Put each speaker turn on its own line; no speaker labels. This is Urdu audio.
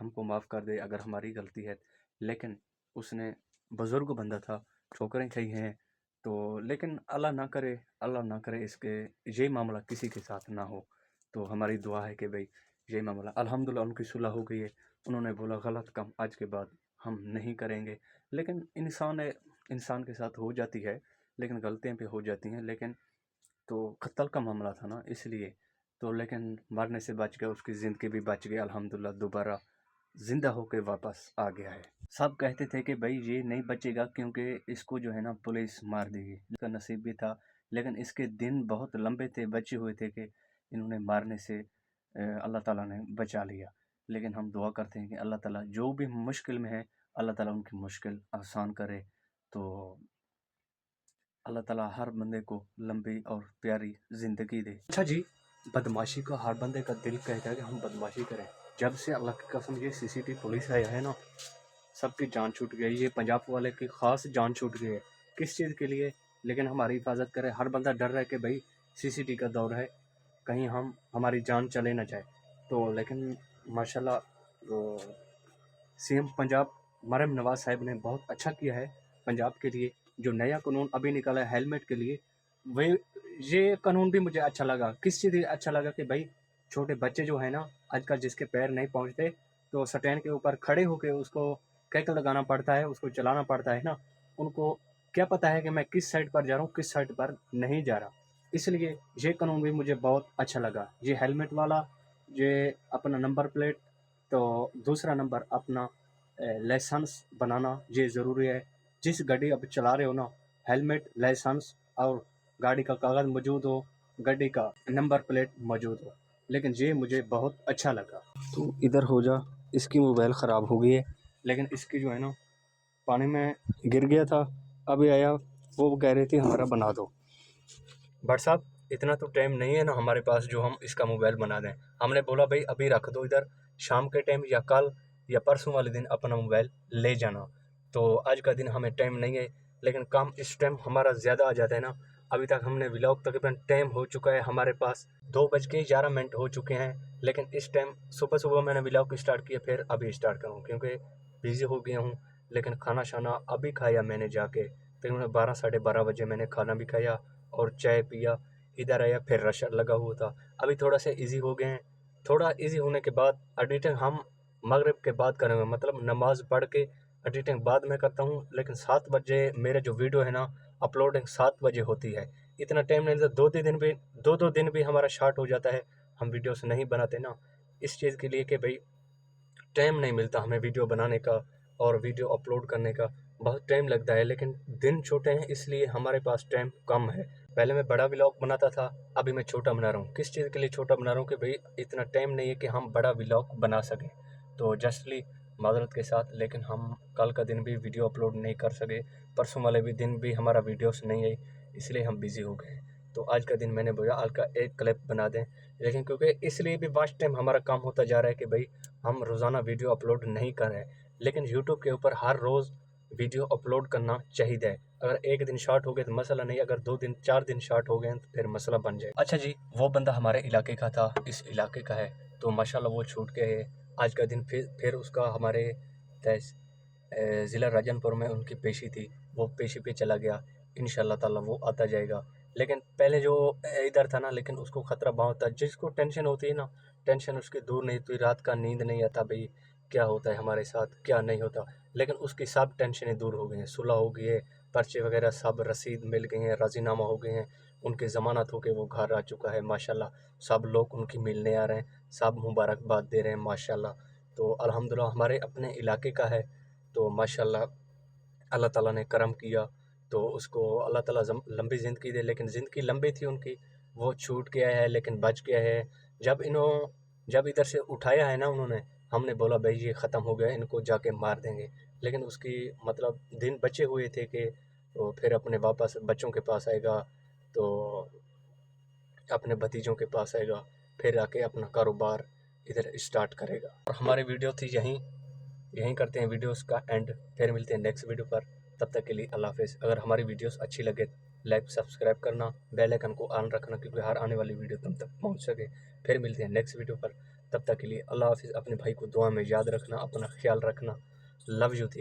ہم کو معاف کر دے اگر ہماری غلطی ہے، لیکن اس نے بزرگ بندہ تھا، ٹھوکریں کھائی ہیں، تو لیکن اللہ نہ کرے اس کے یہ معاملہ کسی کے ساتھ نہ ہو. تو ہماری دعا ہے کہ بھئی یہ معاملہ الحمدللہ ان کی صلح ہو گئی ہے. انہوں نے بولا غلط کام آج کے بعد ہم نہیں کریں گے. لیکن انسان کے ساتھ ہو جاتی ہے، لیکن غلطیاں پہ ہو جاتی ہیں. لیکن تو قتل کا معاملہ تھا نا، اس لیے تو لیکن مرنے سے بچ گیا، اس کی زندگی بھی بچ گئی الحمدللہ، دوبارہ زندہ ہو کے واپس آ گیا ہے. سب کہتے تھے کہ بھائی یہ نہیں بچے گا کیونکہ اس کو جو ہے نا پولیس مار دے گی. اس کا نصیب بھی تھا، لیکن اس کے دن بہت لمبے تھے، بچے ہوئے تھے کہ انہوں نے مارنے سے اللہ تعالیٰ نے بچا لیا. لیکن ہم دعا کرتے ہیں کہ اللہ تعالیٰ جو بھی مشکل میں ہے، اللہ تعالیٰ ان کی مشکل آسان کرے. تو اللہ تعالیٰ ہر بندے کو لمبی اور پیاری زندگی دے. اچھا جی، بدماشی کا ہر بندے کا دل کہتا ہے کہ ہم بدماشی کریں. جب سے اللہ کی قسم یہ CCTV پولیس آیا ہے نا، سب کی جان چھوٹ گئی. یہ پنجاب والے کی خاص جان چھوٹ گئی ہے. کس چیز کے لیے؟ لیکن ہماری حفاظت کرے. ہر بندہ ڈر رہا ہے کہ بھائی CCTV کا دور ہے، کہیں ہماری جان چلے نہ جائے. تو لیکن ماشاءاللہ CM پنجاب مریم نواز صاحب نے بہت اچھا کیا ہے پنجاب کے لیے. جو نیا قانون ابھی نکالا ہے ہیلمٹ کے لیے، وہ یہ قانون بھی مجھے اچھا لگا. کس چیز اچھا لگا کہ بھائی چھوٹے بچے جو ہیں نا آج کل، جس کے پیر نہیں پہنچتے، تو سٹینڈ کے اوپر کھڑے ہو کے اس کو کیک لگانا پڑتا ہے، اس کو چلانا پڑتا ہے نا. ان کو کیا پتا ہے کہ میں کس سائڈ پر جا رہا ہوں، کس سائڈ پر نہیں جا رہا. اس لیے یہ قانون بھی مجھے بہت اچھا لگا. یہ ہیلمٹ والا، یہ اپنا نمبر پلیٹ، تو دوسرا نمبر اپنا لائسنس بنانا یہ ضروری ہے. جس گاڑی اب چلا رہے ہو نا، ہیلمٹ، لائسنس اور گاڑی کا کاغذ موجود ہو، گاڑی کا نمبر پلیٹ موجود ہو. لیکن یہ مجھے بہت اچھا لگا. تو ادھر ہو جا، اس کی موبائل خراب ہو گئی ہے، لیکن اس کی جو ہے نا پانی میں گر گیا تھا، ابھی آیا، وہ کہہ رہی تھی ہمارا بنا دو. بٹ صاحب اتنا تو ٹائم نہیں ہے نا ہمارے پاس جو ہم اس کا موبائل بنا دیں. ہم نے بولا بھائی ابھی رکھ دو ادھر، شام کے ٹائم یا کل یا پرسوں والے دن اپنا موبائل لے جانا. تو آج کا دن ہمیں ٹائم نہیں ہے، لیکن کام اس ٹائم ہمارا زیادہ آ جاتا ہے نا. ابھی تک ہم نے ولاگ تقریباً ٹائم ہو چکا ہے ہمارے پاس 2:11 ہو چکے ہیں. لیکن اس ٹائم صبح میں نے ولاگ اسٹارٹ کیا، پھر ابھی اسٹارٹ کروں کیونکہ بیزی ہو گیا ہوں. لیکن کھانا شانا ابھی کھایا میں نے جا کے، تقریباً 12 بجے میں نے کھانا بھی کھایا اور چائے پیا. ادھر آیا، پھر رش لگا ہوا تھا. ابھی تھوڑا سا ایزی ہو گئے ہیں. تھوڑا ایزی ہونے کے بعد ایڈیٹنگ ہم مغرب کے بعد کریں گے، مطلب نماز پڑھ کے ایڈیٹنگ بعد میں کرتا ہوں. لیکن 7 بجے میرے جو ویڈیو ہے نا اپلوڈنگ 7 بجے ہوتی ہے. اتنا ٹائم نہیں لگتا. 2 دن بھی ہمارا شارٹ ہو جاتا ہے، ہم ویڈیوز نہیں بناتے نا، اس چیز کے لیے کہ بھئی ٹائم نہیں ملتا ہمیں ویڈیو بنانے کا اور ویڈیو اپلوڈ کرنے کا. بہت ٹائم لگتا ہے، لیکن دن چھوٹے ہیں اس لیے ہمارے پاس ٹائم کم ہے. پہلے میں بڑا ولاگ بناتا تھا، ابھی میں چھوٹا بنا رہا ہوں. کس چیز کے لیے چھوٹا بنا رہا ہوں؟ کہ بھئی اتنا ٹائم نہیں ہے کہ ہم بڑا ولاگ بنا سکیں. تو جسٹلی معذرت کے ساتھ، لیکن ہم کل کا دن بھی ویڈیو اپلوڈ نہیں کر سکے، پرسوں والے بھی دن بھی ہمارا ویڈیوز نہیں آئی، اس لیے ہم بیزی ہو گئے. تو آج کا دن میں نے بولا آج کا ایک کلپ بنا دیں. لیکن کیونکہ اس لیے بھی واچ ٹائم ہمارا کام ہوتا جا رہا ہے کہ بھئی ہم روزانہ ویڈیو اپلوڈ نہیں کر رہے. لیکن یوٹیوب کے اوپر ہر روز ویڈیو اپلوڈ کرنا چاہیے. اگر ایک دن شارٹ ہو گئے تو مسئلہ نہیں، اگر 2 دن 4 دن شارٹ ہو گئے تو پھر مسئلہ بن جائے. اچھا جی، وہ بندہ ہمارے علاقے کا تھا، اس علاقے کا ہے، تو ماشاءاللہ وہ چھوٹ کے ہے. آج کا دن پھر اس کا ہمارے ضلع راجن پور میں ان کی پیشی تھی، وہ پیشی پہ چلا گیا. انشاءاللہ تعالیٰ وہ آتا جائے گا. لیکن پہلے جو ادھر تھا نا، لیکن اس کو خطرہ بہت تھا. جس کو ٹینشن ہوتی ہے نا، ٹینشن اس کی دور نہیں ہوتی. رات کا نیند نہیں آتا بھئی کیا ہوتا ہے ہمارے ساتھ، کیا نہیں ہوتا. لیکن اس کی سب ٹینشنیں دور ہو گئی ہیں، صلح ہو گئی ہے، پرچے وغیرہ سب رسید مل گئی ہیں، راضی نامہ ہو گئے ہیں. ان کے ضمانت ہو کے وہ گھر آ چکا ہے ماشاءاللہ. سب لوگ ان کی ملنے آ رہے ہیں، سب مبارکباد دے رہے ہیں ماشاءاللہ. تو الحمدللہ ہمارے اپنے علاقے کا ہے، تو ماشاءاللہ اللہ تعالیٰ نے کرم کیا. تو اس کو اللہ تعالیٰ لمبی زندگی دے. لیکن زندگی لمبی تھی ان کی، وہ چھوٹ گیا ہے لیکن بچ گیا ہے. جب ادھر سے اٹھایا ہے نا انہوں نے، ہم نے بولا بھائی یہ ختم ہو گیا، ان کو جا کے مار دیں گے. لیکن اس کی مطلب دن بچے ہوئے تھے کہ وہ پھر اپنے واپس بچوں کے پاس آئے گا، تو اپنے بھتیجوں کے پاس آئے گا، پھر آ کے اپنا کاروبار ادھر اسٹارٹ کرے گا. اور ہماری ویڈیو تھی یہیں کرتے ہیں ویڈیوز کا اینڈ. پھر ملتے ہیں نیکسٹ ویڈیو پر. تب تک کے لیے اللہ حافظ. اگر ہماری ویڈیوز اچھی لگے لائک سبسکرائب کرنا، بیل آئیکن کو آن رکھنا کیونکہ ہر آنے والی ویڈیو تم تک پہنچ سکے. پھر ملتے ہیں نیکسٹ ویڈیو پر. تب تک کے لیے اللہ حافظ. اپنے بھائی کو دعا میں یاد رکھنا, اپنا خیال رکھنا. لو یو تھی.